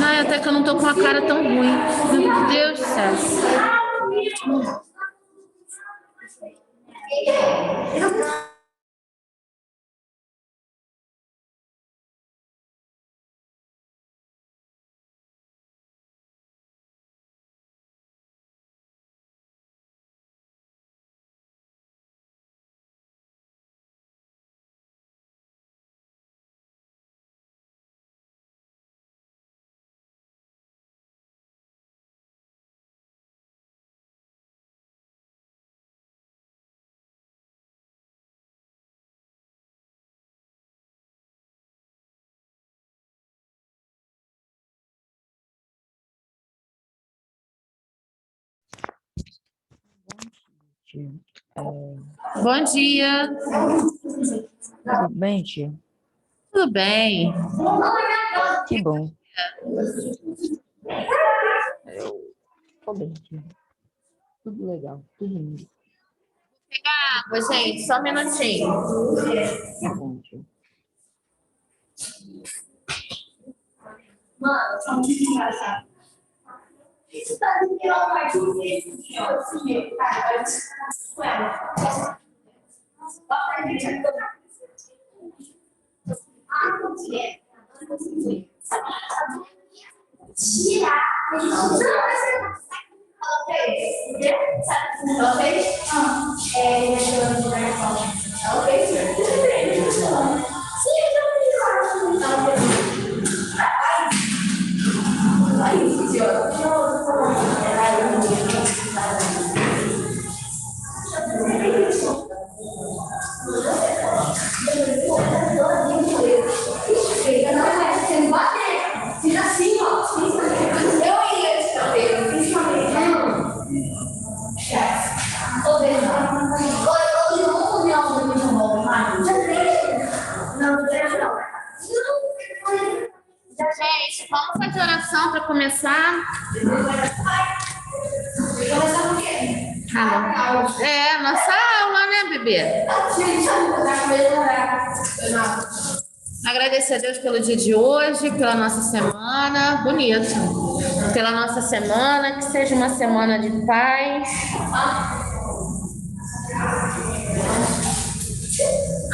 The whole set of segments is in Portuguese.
Ai, até que eu não tô com a cara tão ruim. Meu Deus do céu. Bom dia. Tudo bem, tia? Tudo bem? Que bom. Eu tô bem, tia. Tudo legal, tudo lindo. Pegar água, gente, só um minutinho. Tá bom, tia. Gente, vamos fazer oração para começar? É, nossa aula, né, bebê? Agradecer a Deus pelo dia de hoje, pela nossa semana, bonito. Pela nossa semana, que seja uma semana de paz.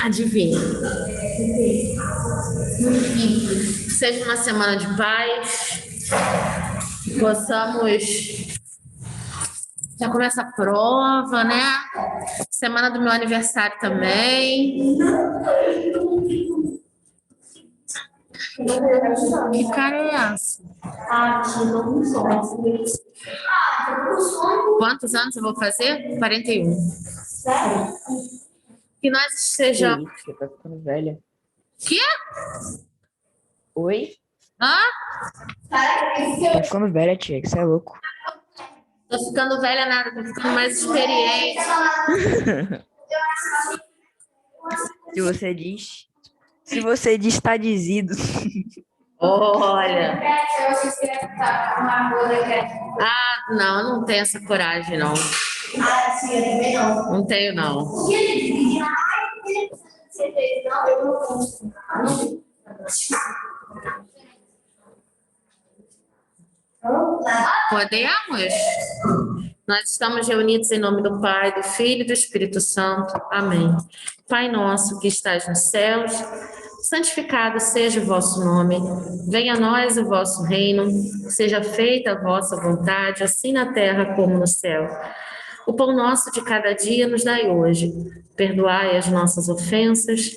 Adivinha? Que seja uma semana de paz. Possamos. Já começa a prova, né? Semana do meu aniversário também. Que cara é essa? Quantos anos eu vou fazer? 41. Que nós estejamos. Você tá ficando velha. Quê? Oi? Hã? Tá ficando velha, tia, que você é louco. Tô ficando velha nada, tô ficando mais experiente. Se você diz, tá dizido. Olha. Ah, não tenho essa coragem, não. Não tenho, não. Podemos? Nós estamos reunidos em nome do Pai, do Filho e do Espírito Santo. Amém. Pai nosso que estás nos céus, santificado seja o vosso nome. Venha a nós o vosso reino. Seja feita a vossa vontade, assim na terra como no céu. O pão nosso de cada dia nos dai hoje. Perdoai as nossas ofensas,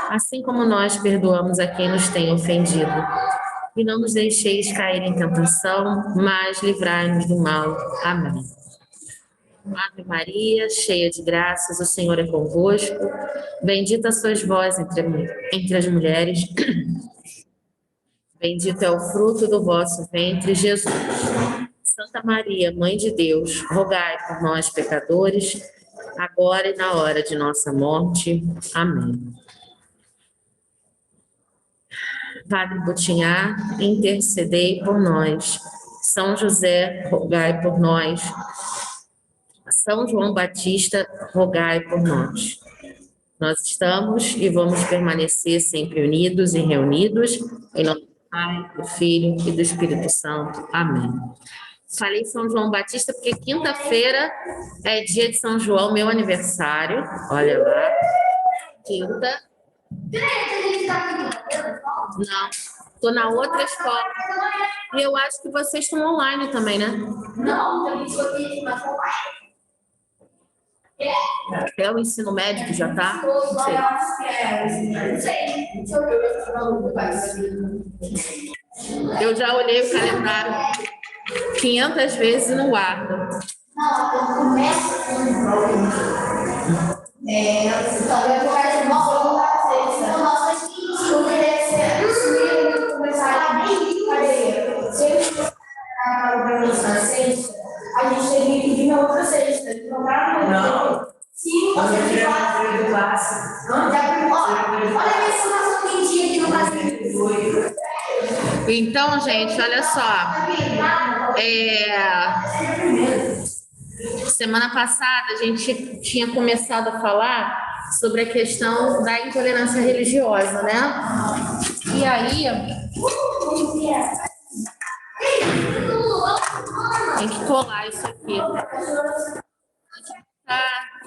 assim como nós perdoamos a quem nos tem ofendido. E não nos deixeis cair em tentação, mas livrai-nos do mal. Amém. Ave Maria, cheia de graças, o Senhor é convosco. Bendita sois vós entre as mulheres. Bendito é o fruto do vosso ventre, Jesus. Santa Maria, Mãe de Deus, rogai por nós, pecadores, agora e na hora de nossa morte. Amém. Padre Botinhar, intercedei por nós. São José, rogai por nós. São João Batista, rogai por nós. Nós estamos e vamos permanecer sempre unidos e reunidos, em nome do Pai, do Filho e do Espírito Santo. Amém. Falei São João Batista porque quinta-feira é dia de São João, meu aniversário. Olha lá. Quinta. Não, estou na outra escola. E eu acho que vocês estão online também, né? Não, também estou aqui, mas não vai. É o ensino médio que já está? Não sei. Eu já olhei o calendário 500 vezes e não guardo. Não, eu começo talvez eu quero uma sexta. Nossa, se eu quisesse começar a brincadeira, se eu organizar a sexta, a gente teria que vir na outra sexta. Não. Se você faz. Olha a minha situação que tinha aqui no Brasil. Então, gente, olha só. Semana passada a gente tinha começado a falar sobre a questão da intolerância religiosa, né? E aí tem que colar isso aqui.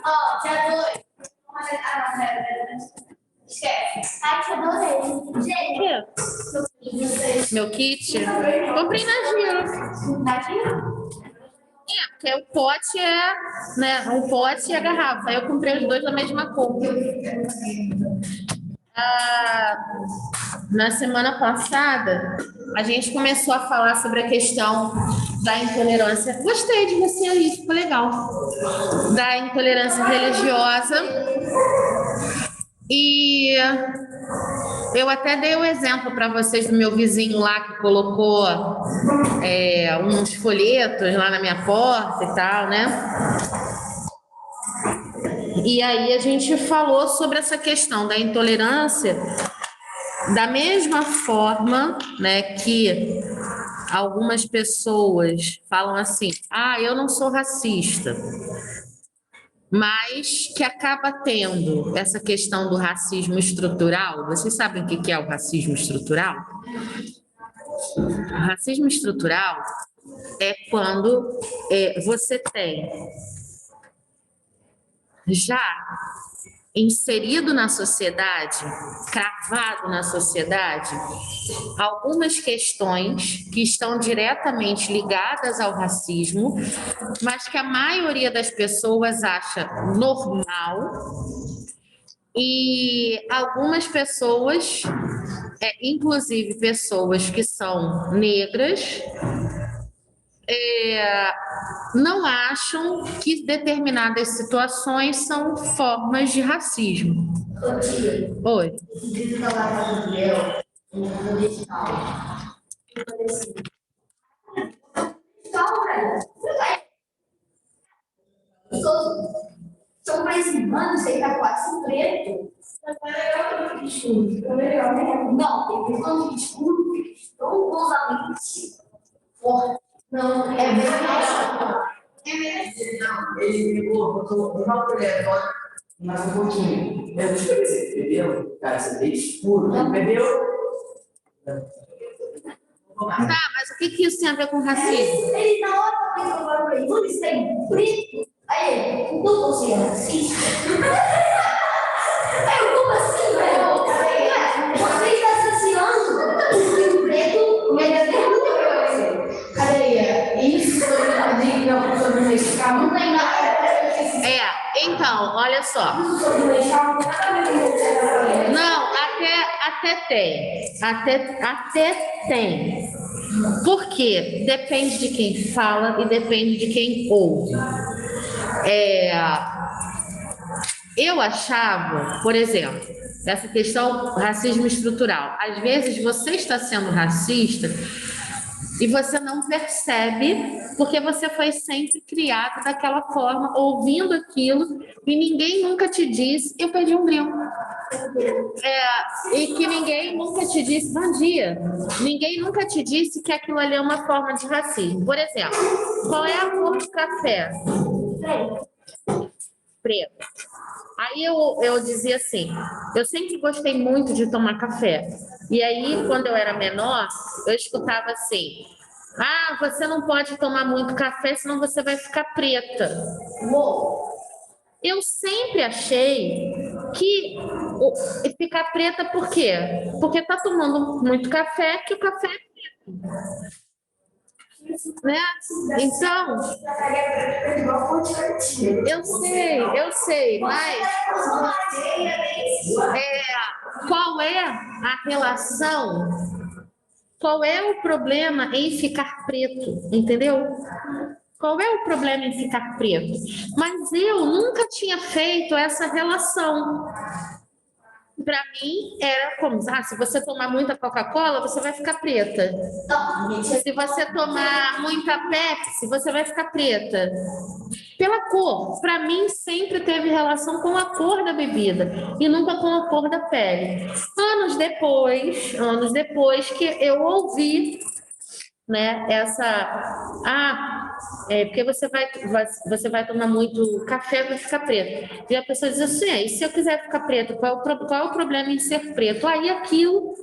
Ó, dia 2. Esquece. Ai, que adorei. Gente, Meu kit? Comprei na Giro. na Giro? Porque o pote né? O pote e a garrafa. Aí eu comprei os dois da mesma cor. Na semana passada, a gente começou a falar sobre a questão da intolerância. Gostei de você aí, ficou legal. Da intolerância religiosa. E eu até dei o exemplo para vocês do meu vizinho lá que colocou uns folhetos lá na minha porta e tal, né? E aí a gente falou sobre essa questão da intolerância da mesma forma, né, que algumas pessoas falam assim: ah, eu não sou racista, mas que acaba tendo essa questão do racismo estrutural. Vocês sabem o que é o racismo estrutural? O racismo estrutural é quando você tem já inserido na sociedade, cravado na sociedade, algumas questões que estão diretamente ligadas ao racismo, mas que a maioria das pessoas acha normal, e algumas pessoas, inclusive pessoas que são negras, não acham que determinadas situações são formas de racismo. Oi. São mais humanos, você tá quase preto. Não, tem um que escuro, trombosamente forte. Não, é verdade. Não, ele botou uma colher, mas um pouquinho. Eu não sei se ele bebeu, cara, você bem escuro. Ele bebeu. Tá, mas o que isso tem a ver com racismo? Ele na hora também falou pra ele, eles têm preto. Aí, não você é racista? Aí, como assim, velho? Você está associando o preto e ele é vermelho. Cadê? Isso sobre o mexicano não tem nada. Então, olha só. Não, até tem. Até tem. Por quê? Depende de quem fala e depende de quem ouve. Eu achava, por exemplo, essa questão racismo estrutural. Às vezes você está sendo racista e você não percebe porque você foi sempre criado daquela forma, ouvindo aquilo, e ninguém nunca te disse, eu perdi um brinco. E que ninguém nunca te disse, bom dia, ninguém nunca te disse que aquilo ali é uma forma de racismo. Por exemplo, qual é a cor do café? Preto. Aí eu dizia assim, eu sempre gostei muito de tomar café. E aí, quando eu era menor, eu escutava assim, ah, você não pode tomar muito café, senão você vai ficar preta. Eu sempre achei que ficar preta por quê? Porque tá tomando muito café, que o café é preto. Né? Então, eu sei, mas qual é a relação? Qual é o problema em ficar preto? Entendeu? Qual é o problema em ficar preto? Mas eu nunca tinha feito essa relação. Para mim, era como, se você tomar muita Coca-Cola, você vai ficar preta. Se você tomar muita Pepsi, você vai ficar preta. Pela cor. Para mim, sempre teve relação com a cor da bebida e nunca com a cor da pele. Anos depois que eu ouvi, né, porque você vai tomar muito café, vai ficar preto. E a pessoa diz assim, e se eu quiser ficar preto, qual é o problema em ser preto? Aí aquilo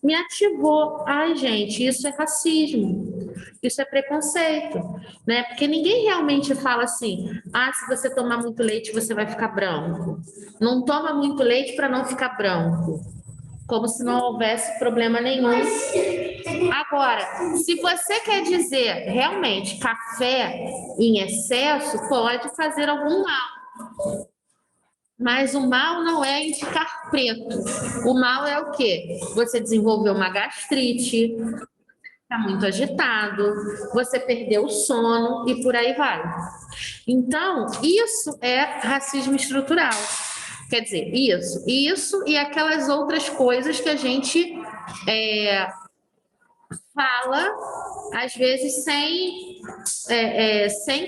me ativou. Ai, gente, isso é racismo, isso é preconceito, né? Porque ninguém realmente fala assim, se você tomar muito leite, você vai ficar branco. Não toma muito leite para não ficar branco. Como se não houvesse problema nenhum. Agora, se você quer dizer realmente café em excesso, pode fazer algum mal. Mas o mal não é em ficar preto. O mal é o quê? Você desenvolveu uma gastrite, está muito agitado, você perdeu o sono e por aí vai. Então, isso é racismo estrutural. Quer dizer, isso e aquelas outras coisas que a gente fala, às vezes, sem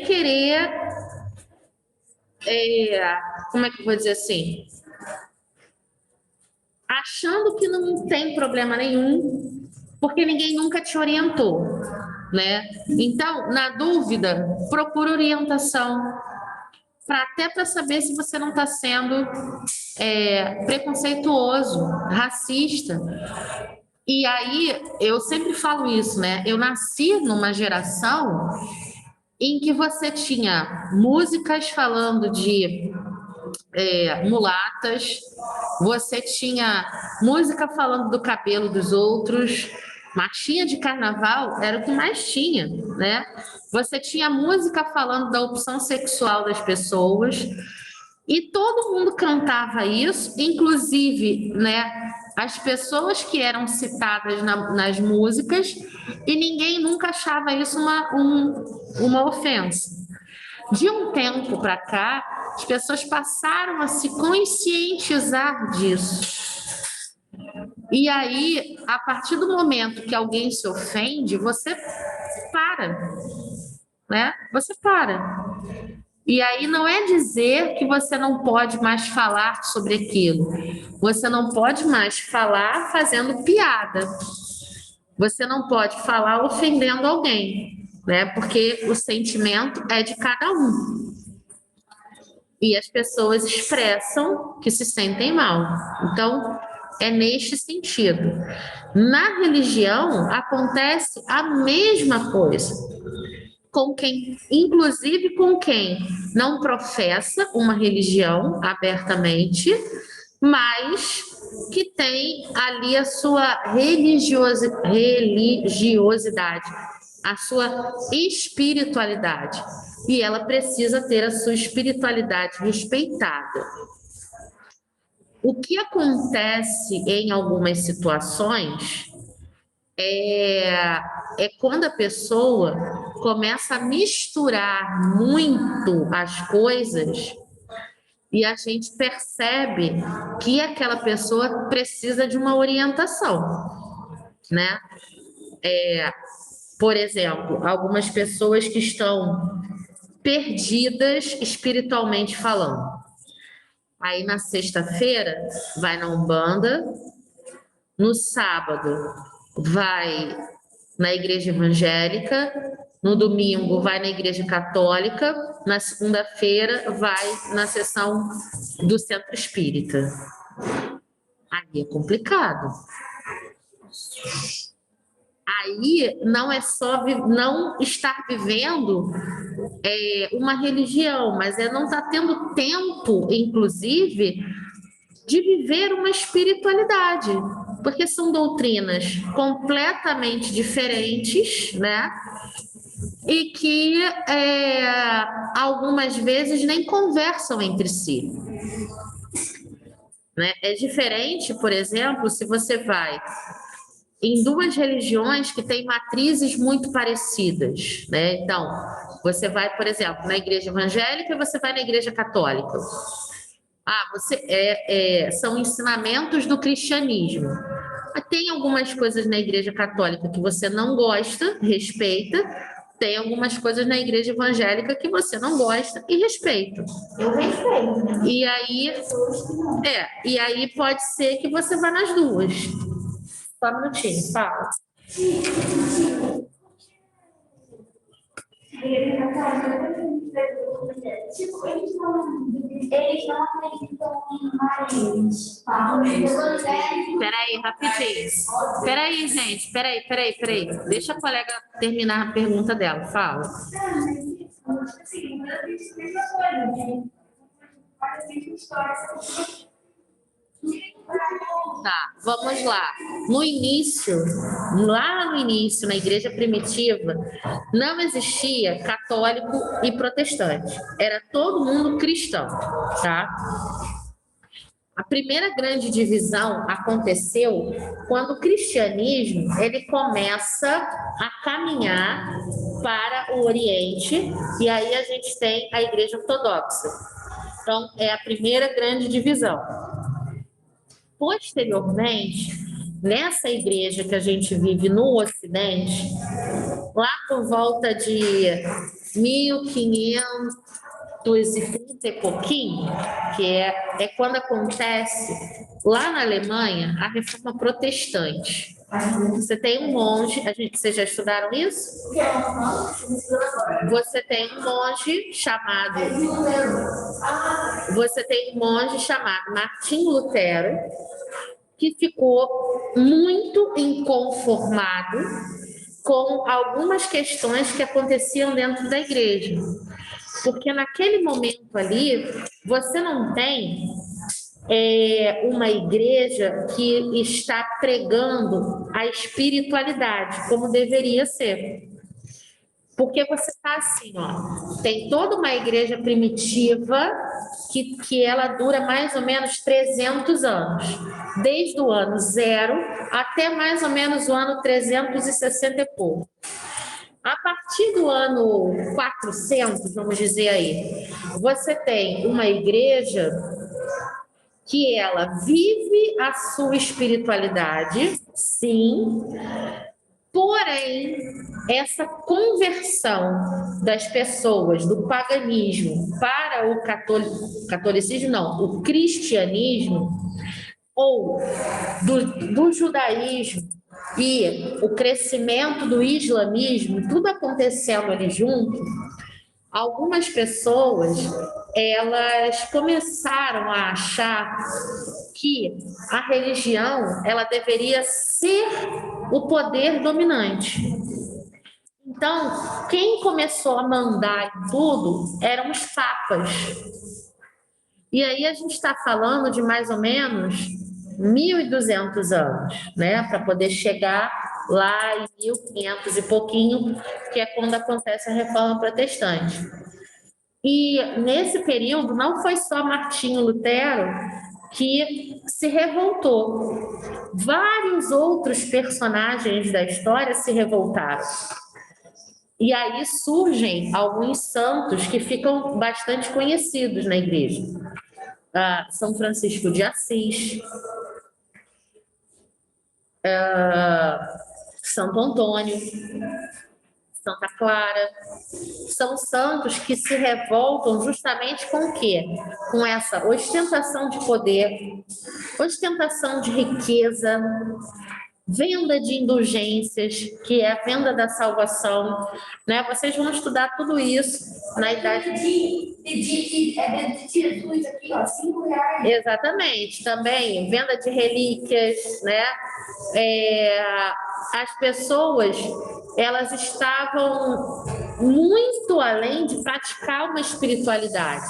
querer, como é que eu vou dizer assim? Achando que não tem problema nenhum, porque ninguém nunca te orientou, né? Então, na dúvida, procura orientação, até para saber se você não está sendo preconceituoso, racista. E aí, eu sempre falo isso, né? Eu nasci numa geração em que você tinha músicas falando de mulatas, você tinha música falando do cabelo dos outros, marchinha de carnaval era o que mais tinha, né? Você tinha música falando da opção sexual das pessoas e todo mundo cantava isso, inclusive, né, as pessoas que eram citadas nas músicas, e ninguém nunca achava isso uma ofensa. De um tempo para cá, as pessoas passaram a se conscientizar disso. E aí, a partir do momento que alguém se ofende, você para, né? Você para. E aí não é dizer que você não pode mais falar sobre aquilo. Você não pode mais falar fazendo piada. Você não pode falar ofendendo alguém, né? Porque o sentimento é de cada um. E as pessoas expressam que se sentem mal. Então, é neste sentido. Na religião, acontece a mesma coisa. Inclusive com quem não professa uma religião abertamente, mas que tem ali a sua religiosidade, a sua espiritualidade. E ela precisa ter a sua espiritualidade respeitada. O que acontece em algumas situações é quando a pessoa começa a misturar muito as coisas e a gente percebe que aquela pessoa precisa de uma orientação, né? Por exemplo, algumas pessoas que estão perdidas espiritualmente falando. Aí na sexta-feira vai na Umbanda, no sábado vai na igreja evangélica, no domingo vai na igreja católica na segunda-feira vai na sessão do Centro Espírita. Aí é complicado. Aí não é só não estar vivendo uma religião, mas não estar tendo tempo, inclusive, de viver uma espiritualidade, porque são doutrinas completamente diferentes, né? E que algumas vezes nem conversam entre si. Né? É diferente, por exemplo, se você vai em duas religiões que têm matrizes muito parecidas, né? Então, você vai, por exemplo, na igreja evangélica e você vai na igreja católica. São ensinamentos do cristianismo. Tem algumas coisas na igreja católica que você não gosta, respeita. Tem algumas coisas na igreja evangélica que você não gosta e respeita. Eu respeito. E aí pode ser que você vá nas duas. Só um minutinho, fala. Tipo, eles não acreditam em Maria. Peraí, rapidinho. Peraí, gente. Peraí. Deixa a colega terminar a pergunta dela. Fala. Tá, vamos lá. Lá no início, na igreja primitiva, não existia católico e protestante. Era todo mundo cristão, tá? A primeira grande divisão aconteceu quando o cristianismo ele começa a caminhar para o Oriente, e aí a gente tem a igreja ortodoxa. Então, é a primeira grande divisão. Posteriormente, nessa igreja que a gente vive no Ocidente, lá por volta de 1530 e pouquinho, que é quando acontece lá na Alemanha a reforma protestante. Você tem um monge, vocês já estudaram isso? Você tem um monge chamado Martinho Lutero, que ficou muito inconformado com algumas questões que aconteciam dentro da igreja. Porque naquele momento ali, você não tem uma igreja que está pregando a espiritualidade, como deveria ser. Porque você está assim, ó, tem toda uma igreja primitiva que ela dura mais ou menos 300 anos. Desde o ano 0 até mais ou menos o ano 360 e pouco. A partir do ano 400, vamos dizer aí, você tem uma igreja que ela vive a sua espiritualidade, sim, porém, essa conversão das pessoas do paganismo para o catolicismo, não, o cristianismo, ou do judaísmo, e o crescimento do islamismo, tudo acontecendo ali junto, algumas pessoas, elas começaram a achar que a religião, ela deveria ser o poder dominante. Então, quem começou a mandar em tudo eram os papas. E aí a gente está falando de mais ou menos 1.200 anos, né, para poder chegar lá em 1500 e pouquinho, que é quando acontece a Reforma Protestante. E nesse período não foi só Martinho Lutero que se revoltou. Vários outros personagens da história se revoltaram. E aí surgem alguns santos que ficam bastante conhecidos na igreja. São Francisco de Assis, Santo Antônio, Santa Clara. São santos que se revoltam justamente com o quê? Com essa ostentação de poder, ostentação de riqueza, venda de indulgências, que é a venda da salvação, né? Vocês vão estudar tudo isso na idade de Jesus aqui, ó, R$5. Exatamente, também venda de relíquias, né? As pessoas, elas estavam muito além de praticar uma espiritualidade.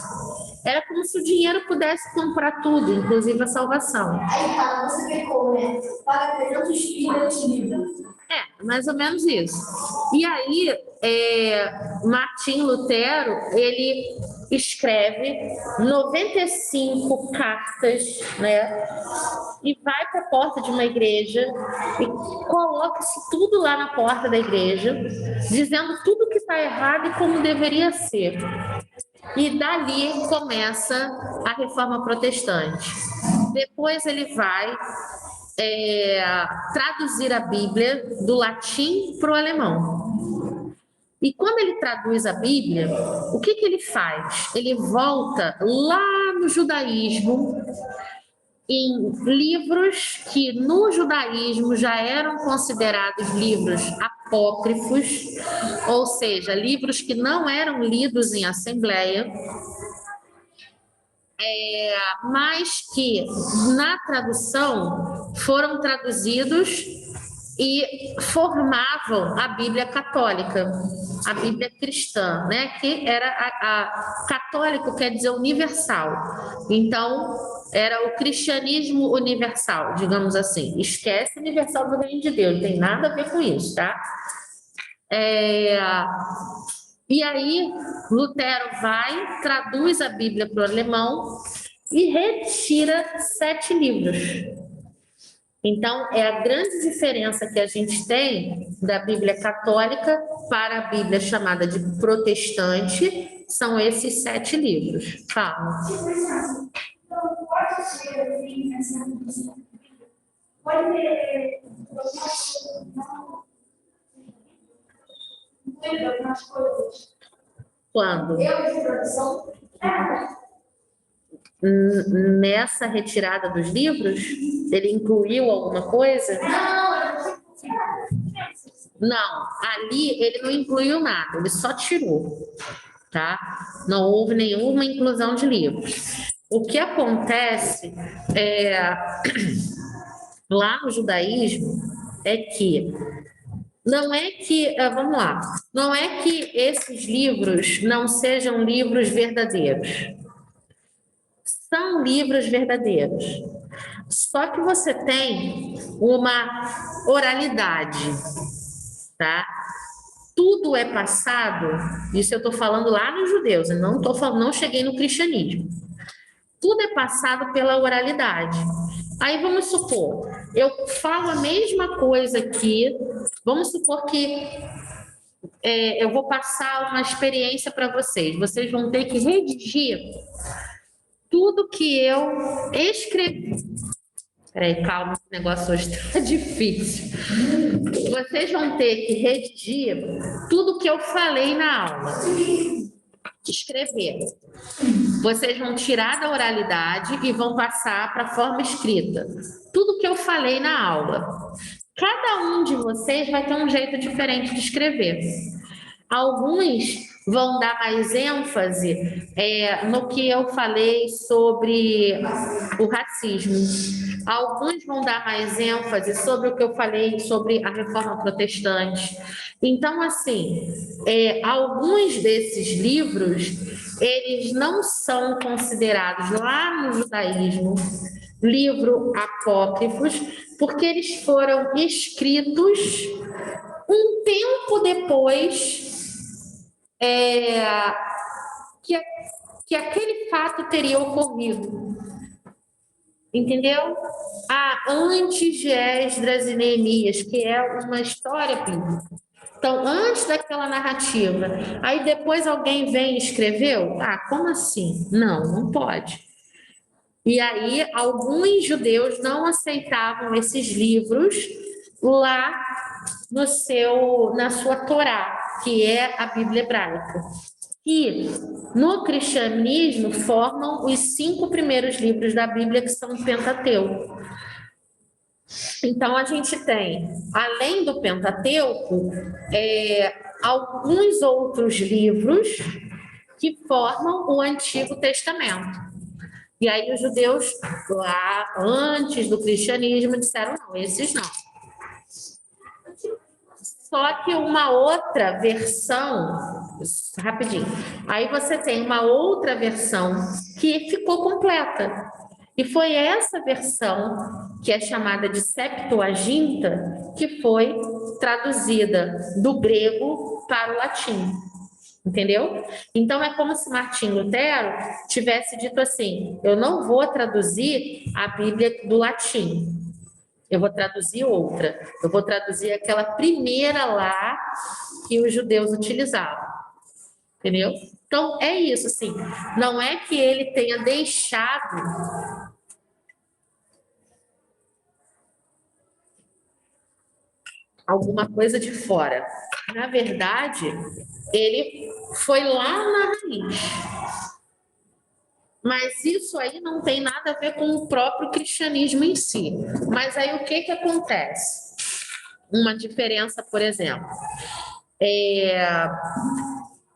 Era como se o dinheiro pudesse comprar tudo, inclusive a salvação. Aí fala, você quer comer? Paga 300 pilas de livro. Mais ou menos isso. E aí, Martim Lutero, ele escreve 95 cartas, né? E vai para a porta de uma igreja e coloca-se tudo lá na porta da igreja, dizendo tudo que está errado e como deveria ser. E dali começa a Reforma Protestante. Depois ele vai traduzir a Bíblia do latim para o alemão. E quando ele traduz a Bíblia, o que ele faz? Ele volta lá no judaísmo, em livros que no judaísmo já eram considerados livros apócrifos, ou seja, livros que não eram lidos em assembleia, mas que na tradução foram traduzidos e formavam a Bíblia católica, a Bíblia cristã, né? Que era católico quer dizer universal. Então, era o cristianismo universal, digamos assim. Esquece universal do reino de Deus, não tem nada a ver com isso, tá? E aí, Lutero vai, traduz a Bíblia para o alemão e retira 7 livros. Então, é a grande diferença que a gente tem da Bíblia católica para a Bíblia chamada de protestante, são esses 7 livros. Fala. Pode ter algumas coisas. Quando? Eu de produção. Nessa retirada dos livros, ele incluiu alguma coisa? Não, ali ele não incluiu nada, ele só tirou, tá? Não houve nenhuma inclusão de livros. O que acontece lá no judaísmo é que não é que, vamos lá, não é que esses livros não sejam livros verdadeiros. São livros verdadeiros. Só que você tem uma oralidade, tá? Tudo é passado, isso eu estou falando lá nos judeus, eu não estou falando, não cheguei no cristianismo. Tudo é passado pela oralidade. Aí vamos supor, eu falo a mesma coisa aqui, vamos supor que eu vou passar uma experiência para vocês, vocês vão ter que redigir tudo que eu escrevi. Peraí, calma, esse negócio hoje está difícil. Vocês vão ter que redigir tudo que eu falei na aula. Escrever. Vocês vão tirar da oralidade e vão passar para a forma escrita. Tudo que eu falei na aula. Cada um de vocês vai ter um jeito diferente de escrever. Alguns vão dar mais ênfase no que eu falei sobre o racismo. Alguns vão dar mais ênfase sobre o que eu falei sobre a Reforma Protestante. Então, assim, alguns desses livros, eles não são considerados lá no judaísmo livros apócrifos, porque eles foram escritos um tempo depois que aquele fato teria ocorrido. Entendeu? Antes de Esdras e Neemias, que é uma história bíblica. Então, antes daquela narrativa, aí depois alguém vem e escreveu? Como assim? Não pode. E aí, alguns judeus não aceitavam esses livros lá na sua Torá, que é a Bíblia hebraica. E no cristianismo formam os 5 primeiros livros da Bíblia, que são o Pentateuco. Então, a gente tem, além do Pentateuco, alguns outros livros que formam o Antigo Testamento. E aí os judeus, lá antes do cristianismo, disseram, não, esses não. Só que uma outra versão, rapidinho, aí você tem uma outra versão que ficou completa. E foi essa versão, que é chamada de Septuaginta, que foi traduzida do grego para o latim. Entendeu? Então, é como se Martim Lutero tivesse dito assim, eu não vou traduzir a Bíblia do latim, eu vou traduzir outra, eu vou traduzir aquela primeira lá que os judeus utilizavam. Entendeu? Então, é isso, assim, não é que ele tenha deixado alguma coisa de fora. Na verdade, ele foi lá na raiz. Mas isso aí não tem nada a ver com o próprio cristianismo em si. Mas aí o que acontece? Uma diferença, por exemplo,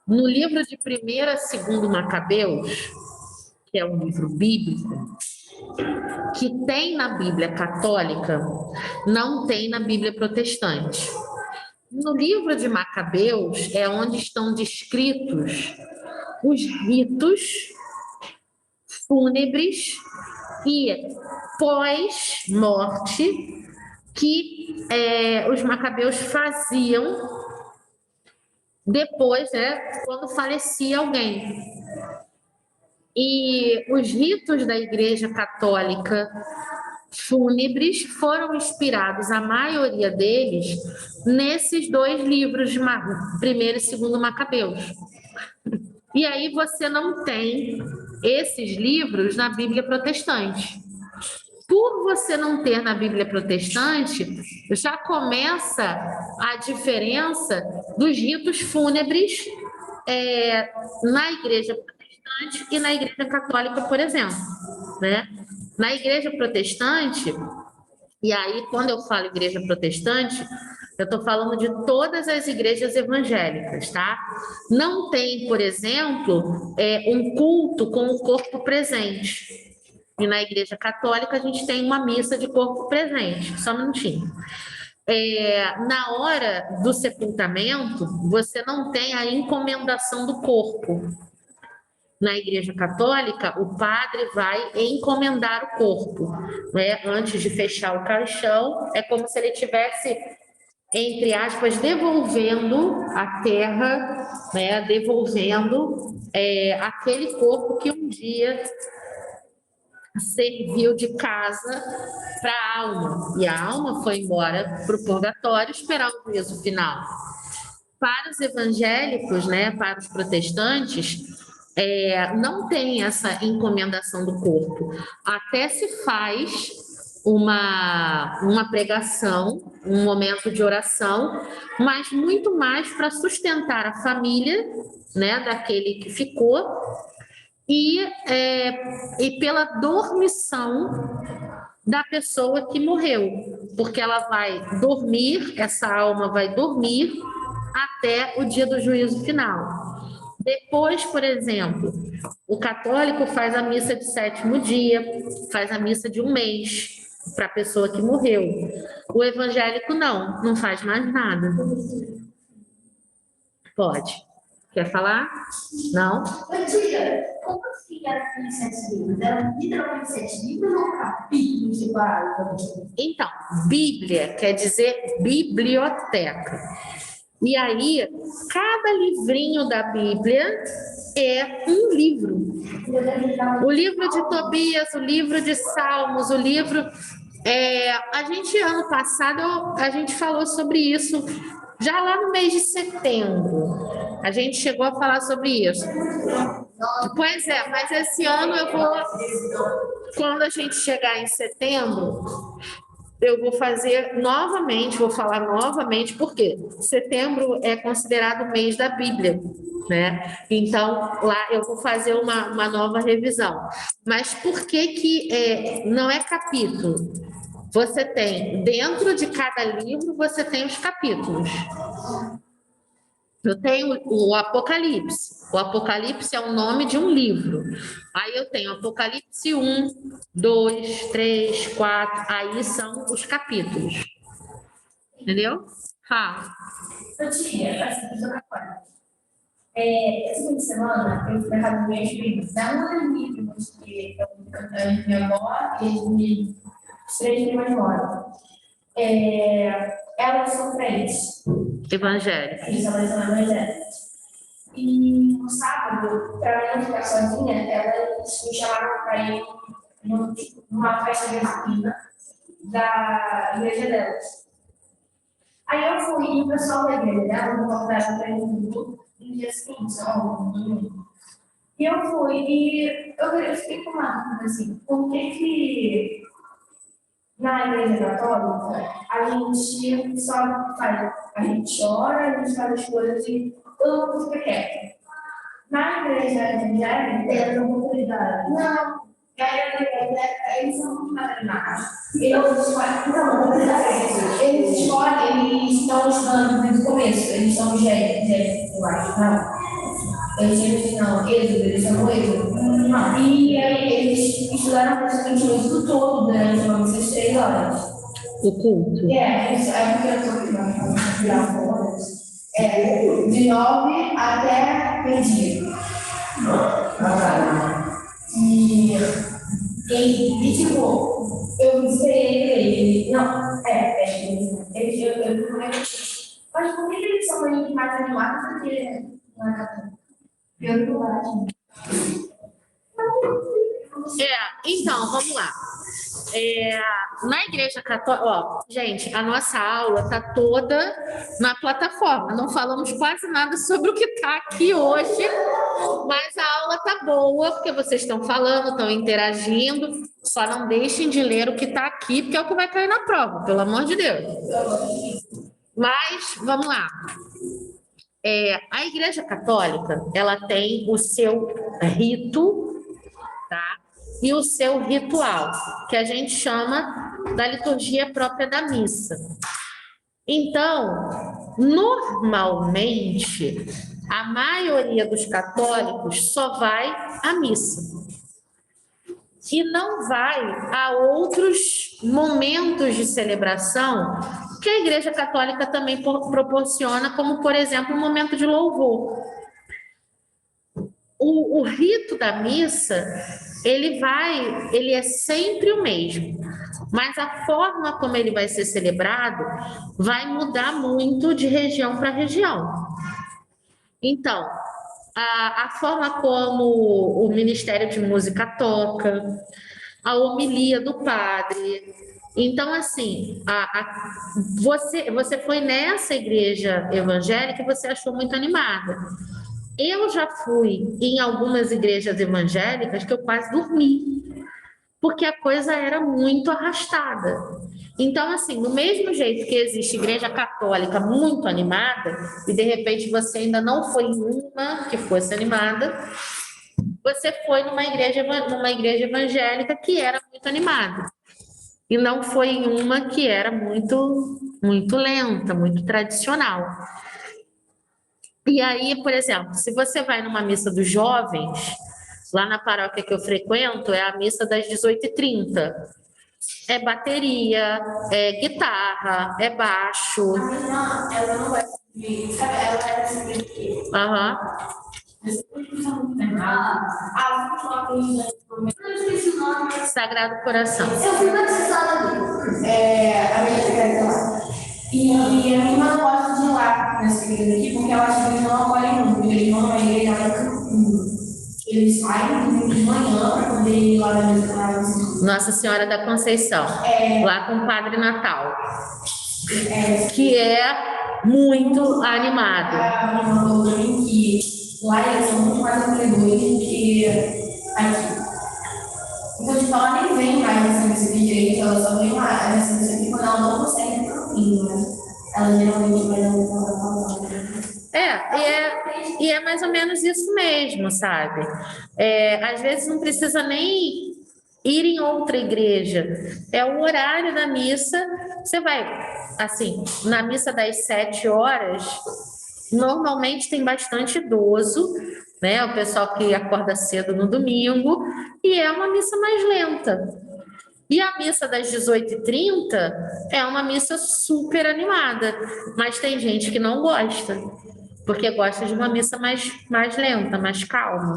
no livro de 1º a 2º Macabeus, que é um livro bíblico, que tem na Bíblia católica, não tem na Bíblia protestante. No livro de Macabeus é onde estão descritos os ritos fúnebres e pós-morte que os macabeus faziam depois, quando falecia alguém. E os ritos da Igreja Católica fúnebres foram inspirados, a maioria deles, nesses 2 livros, 1º e 2º Macabeus. E aí você não tem esses livros na Bíblia protestante. Por você não ter na Bíblia protestante, já começa a diferença dos ritos fúnebres na Igreja protestante e na Igreja Católica, por exemplo, né? Na Igreja protestante, e aí quando eu falo Igreja protestante, eu estou falando de todas as igrejas evangélicas, tá? Não tem, por exemplo, um culto com o corpo presente. E na Igreja Católica a gente tem uma missa de corpo presente. Só um minutinho. Na hora do sepultamento, você não tem a encomendação do corpo. Na Igreja Católica, o padre vai encomendar o corpo, né? Antes de fechar o caixão, é como se ele tivesse, entre aspas, devolvendo a terra, né? Devolvendo aquele corpo que um dia serviu de casa para a alma, e a alma foi embora para o purgatório esperar o juízo final. Para os evangélicos, né, para os protestantes, não tem essa encomendação do corpo. Até se faz uma pregação, um momento de oração, mas muito mais para sustentar a família, né, daquele que ficou, e pela dormição da pessoa que morreu, porque ela vai dormir, essa alma vai dormir até o dia do juízo final. Depois, por exemplo, o católico faz a missa de 7º dia, faz a missa de 1 mês para a pessoa que morreu. O evangélico não faz mais nada. Pode. Quer falar? Não? Tia, como assim era aqueles 7 livros? Eram literalmente 7 livros ou capítulos separados? Então, Bíblia quer dizer biblioteca. E aí, cada livrinho da Bíblia é um livro. O livro de Tobias, o livro de Salmos, o livro... a gente, ano passado, a gente falou sobre isso, já lá no mês de setembro. A gente chegou a falar sobre isso. Pois é, mas esse ano eu vou... Quando a gente chegar em setembro... eu vou fazer novamente, vou falar novamente, porque setembro é considerado o mês da Bíblia, né? Então, lá eu vou fazer uma nova revisão. Mas por que não é capítulo? você tem, dentro de cada livro, você tem os capítulos. Eu tenho o Apocalipse. O Apocalipse é o nome de um livro. Aí eu tenho Apocalipse 1, 2, 3, 4. Aí são os capítulos. Entendeu? Fala. Eu tinha, assim, eu sou católica. Esse fim de semana, eu fui na casa dos meus primos. É um livro que minha avó e os 3 primas moram. Elas são crentes. Evangélico. Isso, elas são evangélicas. E no sábado, para eu não ficar sozinha, elas me chamaram para ir numa festa vespertina da igreja delas. Aí eu fui e o pessoal da igreja dela me convidaram para ir no dia seguinte, no domingo. E eu fui e eu fiquei com uma dúvida assim, por que na igreja católica a gente só faz, a gente ora, a gente faz as coisas e todo mundo fica quieto. Na igreja evangélica, tem a oportunidade. Não. Eles são muito paternados. Eles estão estudando desde o começo. Eles são Gênesis, eu acho. Não. Eles são no Êxodo. Não. E aí eles estudaram praticamente o Êxodo todo durante essas 3 horas. O culto. Isso é porque eu estou de 9 até meio-dia. E tipo, eu visitei ele. Não, mas por que eles são muito mais animados do que na católica? Eu não acho. Então, vamos lá. Na Igreja Católica, ó, gente, a nossa aula está toda na plataforma. Não falamos quase nada sobre o que está aqui hoje, mas a aula está boa, porque vocês estão falando, estão interagindo. Só não deixem de ler o que está aqui, porque é o que vai cair na prova, pelo amor de Deus. Mas, vamos lá. A Igreja Católica, ela tem o seu rito, tá? E o seu ritual, que a gente chama da liturgia própria da missa. Então, normalmente, a maioria dos católicos só vai à missa. E não vai a outros momentos de celebração que a Igreja Católica também proporciona, como, por exemplo, o momento de louvor. O rito da missa, ele é sempre o mesmo, mas a forma como ele vai ser celebrado vai mudar muito de região para região. Então, a forma como o Ministério de Música toca, a homilia do padre. Então, assim, você foi nessa igreja evangélica e você achou muito animada. Eu já fui em algumas igrejas evangélicas que eu quase dormi, porque a coisa era muito arrastada. Então, assim, do mesmo jeito que existe igreja católica muito animada, e de repente você ainda não foi em uma que fosse animada, você foi numa igreja evangélica que era muito animada. E não foi em uma que era muito, muito lenta, muito tradicional. E aí, por exemplo, se você vai numa missa dos jovens, lá na paróquia que eu frequento, é a missa das 18h30. É bateria, é guitarra, é baixo. Ela não vai subir, sabe? Ela vai subir aqui. Aham. Sagrado Coração. Eu fui batizada ali. A minha igreja lá. E a minha irmã gosta de ir lá nessa igreja aqui, porque ela acha que eles não acolhem muito. Eles vão numa igreja lá que eles saem de manhã para poder ir lá na mesa. Nossa Senhora da Conceição. Lá com o Padre Natal. Que é muito animado. A minha irmã falou para mim que lá eles são muito mais acolhedores do que aqui. Então, tipo, ela nem vem mais nessa missa de direito, ela só vem lá nessa missa aqui quando ela não consegue ir pro fim, né? Ela geralmente vai dar uma e é mais ou menos isso mesmo, sabe? Às vezes não precisa nem Ir em outra igreja é o horário da missa. Você vai, assim, na missa das 7 horas, normalmente tem bastante idoso, né? O pessoal que acorda cedo no domingo, e é uma missa mais lenta. E a missa das 18h30 é uma missa super animada, mas tem gente que não gosta, porque gosta de uma missa mais lenta, mais calma.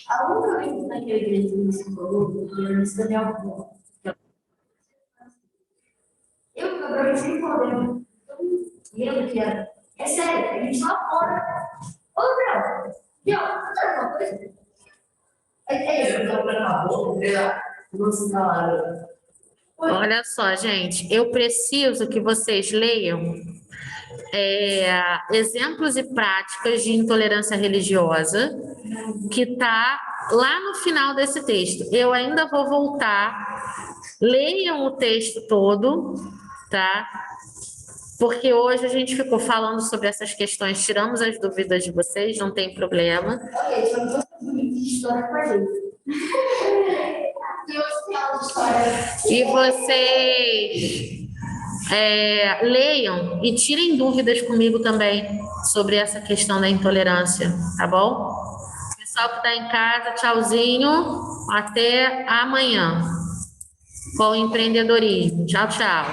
A única vez naquela igreja que você falou, que era missa de alguma. Eu prometi falando, lembro que era. É sério, a gente lá fora. Ô, Gabriel, viu? Não tá alguma coisa? Olha só, gente, eu preciso que vocês leiam exemplos e práticas de intolerância religiosa, que está lá no final desse texto. Eu ainda vou voltar, leiam o texto todo, tá? Porque hoje a gente ficou falando sobre essas questões, tiramos as dúvidas de vocês, não tem problema. Ok, só não tô de história com a gente. E hoje tem aula de história. E vocês leiam e tirem dúvidas comigo também sobre essa questão da intolerância, tá bom? Pessoal que está em casa, tchauzinho, até amanhã com o empreendedorismo. Tchau, tchau.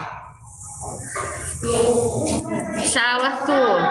Tchau, Arthur.